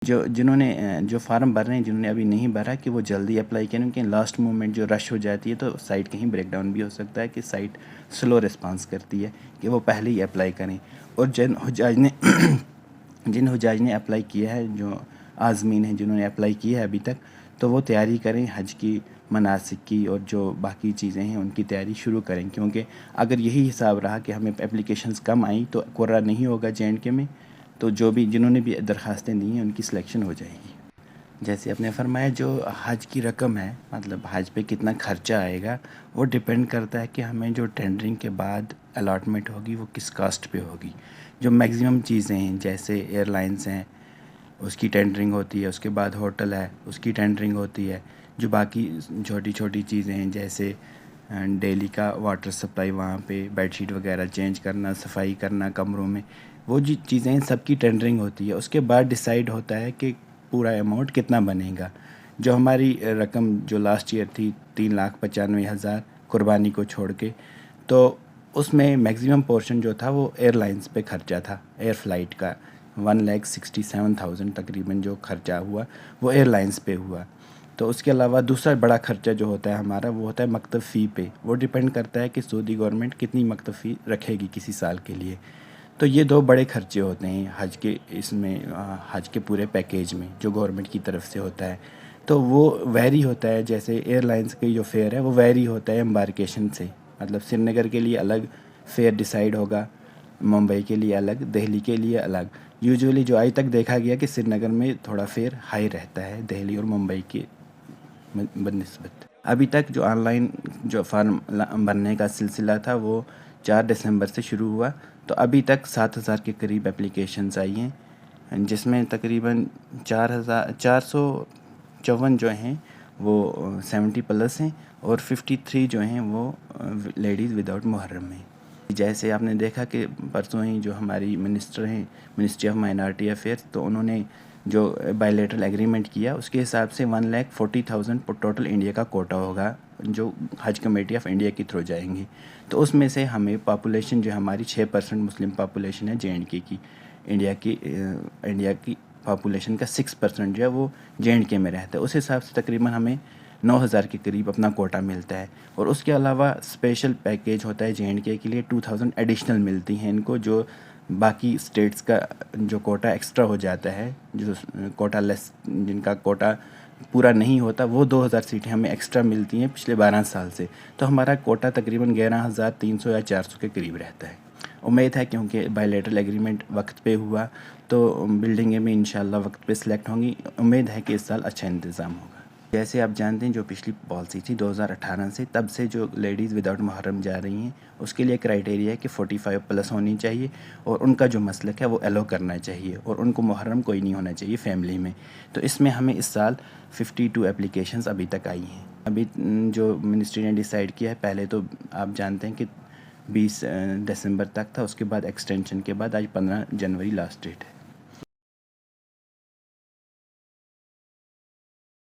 جنہوں نے جو فارم بھر رہے ہیں، جنہوں نے ابھی نہیں بھرا، کہ وہ جلدی اپلائی کریں، کیونکہ لاسٹ مومنٹ جو رش ہو جاتی ہے تو سائٹ کہیں بریک ڈاؤن بھی ہو سکتا ہے، کہ سائٹ سلو رسپانس کرتی ہے، کہ وہ پہلے ہی اپلائی کریں۔ اور جن حجاج نے اپلائی کیا ہے، جو عازمین ہیں جنہوں نے اپلائی کیا ہے ابھی تک، تو وہ تیاری کریں حج کی، مناسک کی، اور جو باقی چیزیں ہیں ان کی تیاری شروع کریں، کیونکہ اگر یہی حساب رہا کہ ہمیں اپلیکیشنز کم آئیں تو قرہ نہیں ہوگا JNK میں، تو جنہوں نے بھی درخواستیں دی ہیں ان کی سلیکشن ہو جائے گی۔ جیسے آپ نے فرمایا، جو حج کی رقم ہے، مطلب حج پہ کتنا خرچہ آئے گا، وہ ڈیپینڈ کرتا ہے کہ ہمیں جو ٹینڈرنگ کے بعد الاٹمنٹ ہوگی وہ کس کاسٹ پہ ہوگی۔ جو میگزیمم چیزیں ہیں، جیسے ایئر لائنس ہیں، اس کی ٹینڈرنگ ہوتی ہے، اس کے بعد ہوٹل ہے، اس کی ٹینڈرنگ ہوتی ہے۔ جو باقی چھوٹی چھوٹی چیزیں ہیں، جیسے ڈیلی کا واٹر سپلائی، وہاں پہ بیڈ شیٹ وغیرہ چینج کرنا، صفائی کرنا کمروں میں، وہ جی چیزیں سب کی ٹینڈرنگ ہوتی ہے۔ اس کے بعد ڈیسائیڈ ہوتا ہے کہ پورا اماؤنٹ کتنا بنے گا۔ جو ہماری رقم جو لاسٹ ایئر تھی 3,95,000 قربانی کو چھوڑ کے، تو اس میں میگزیمم پورشن جو تھا وہ ایئر لائنس پہ خرچہ تھا، ایئر فلائٹ کا 1,67,000 تقریباً جو خرچہ ہوا وہ ایئر لائنس پہ ہوا۔ تو اس کے علاوہ دوسرا بڑا خرچہ جو ہوتا ہے ہمارا، وہ ہوتا ہے مکتب فی پہ۔ وہ ڈیپینڈ کرتا ہے کہ سعودی گورنمنٹ کتنی مکتب فی رکھے گی کسی سال کے لیے۔ تو یہ دو بڑے خرچے ہوتے ہیں حج کے، اس میں حج کے پورے پیکیج میں جو گورنمنٹ کی طرف سے ہوتا ہے۔ تو وہ ویری ہوتا ہے، جیسے ایئر لائنس کی جو فیئر ہے وہ ویری ہوتا ہے امبارکیشن سے، مطلب سری نگر کے لیے الگ فیئر ڈیسائیڈ ہوگا، ممبئی کے لیے الگ، دہلی کے لیے الگ۔ یوزولی جو آج تک دیکھا گیا کہ سری نگر میں تھوڑا فیئر ہائی رہتا ہے دہلی اور ممبئی کے بنسبت۔ ابھی تک جو آن لائن جو فارم بھرنے کا سلسلہ تھا وہ 4 دسمبر سے شروع ہوا، تو ابھی تک 7,000 کے قریب اپلیکیشنز آئی ہیں، جس میں تقریباً 454 جو ہیں وہ 70 پلس ہیں، اور 53 جو ہیں وہ لیڈیز وداؤٹ محرم ہیں۔ جیسے آپ نے دیکھا کہ پرسوں ہی جو ہماری منسٹر ہیں، منسٹری آف مائنارٹی افیئرس، تو انہوں نے جو بائیلیٹرل ایگریمنٹ کیا، اس کے حساب سے 1,40,000 ٹوٹل انڈیا کا کوٹا ہوگا جو حج کمیٹی آف انڈیا کے تھرو جائیں گی۔ تو اس میں سے ہمیں پاپولیشن جو ہماری 6% مسلم پاپولیشن ہے JNK کی، انڈیا کی پاپولیشن کا 6% جو ہے وہ JNK میں رہتا ہے۔ اس حساب سے تقریباً ہمیں 9,000 کے قریب اپنا کوٹا ملتا ہے، اور اس کے علاوہ اسپیشل پیکیج ہوتا ہے JNK کے لیے، 2,000 ایڈیشنل ملتی ہیں ان کو، جو باقی اسٹیٹس کا جو کوٹا ایکسٹرا ہو جاتا ہے، جو کوٹا لیس، جن کا کوٹا پورا نہیں ہوتا، وہ 2,000 سیٹیں ہمیں ایکسٹرا ملتی ہیں پچھلے 12 سال سے۔ تو ہمارا کوٹا تقریباً 11,300 یا 400 کے قریب رہتا ہے۔ امید ہے کیونکہ بائیلیٹرل ایگریمنٹ وقت پہ ہوا، تو بلڈنگیں بھی انشاءاللہ وقت پہ سلیکٹ ہوں گی۔ امید ہے کہ اس سال اچھا انتظام ہوگا۔ جیسے آپ جانتے ہیں، جو پچھلی پالیسی تھی 2018 سے، تب سے جو لیڈیز وداؤٹ محرم جا رہی ہیں، اس کے لیے کرائیٹیریا ہے کہ 45 پلس ہونی چاہیے، اور ان کا جو مسلک ہے وہ ایلو کرنا چاہیے، اور ان کو محرم کوئی نہیں ہونا چاہیے فیملی میں۔ تو اس میں ہمیں اس سال 52 اپلیکیشنز ابھی تک آئی ہیں۔ ابھی جو منسٹری نے ڈیسائیڈ کیا ہے، پہلے تو آپ جانتے ہیں کہ 20 دسمبر تک تھا، اس کے بعد ایکسٹینشن کے بعد آج 15 جنوری لاسٹ ڈیٹ ہے۔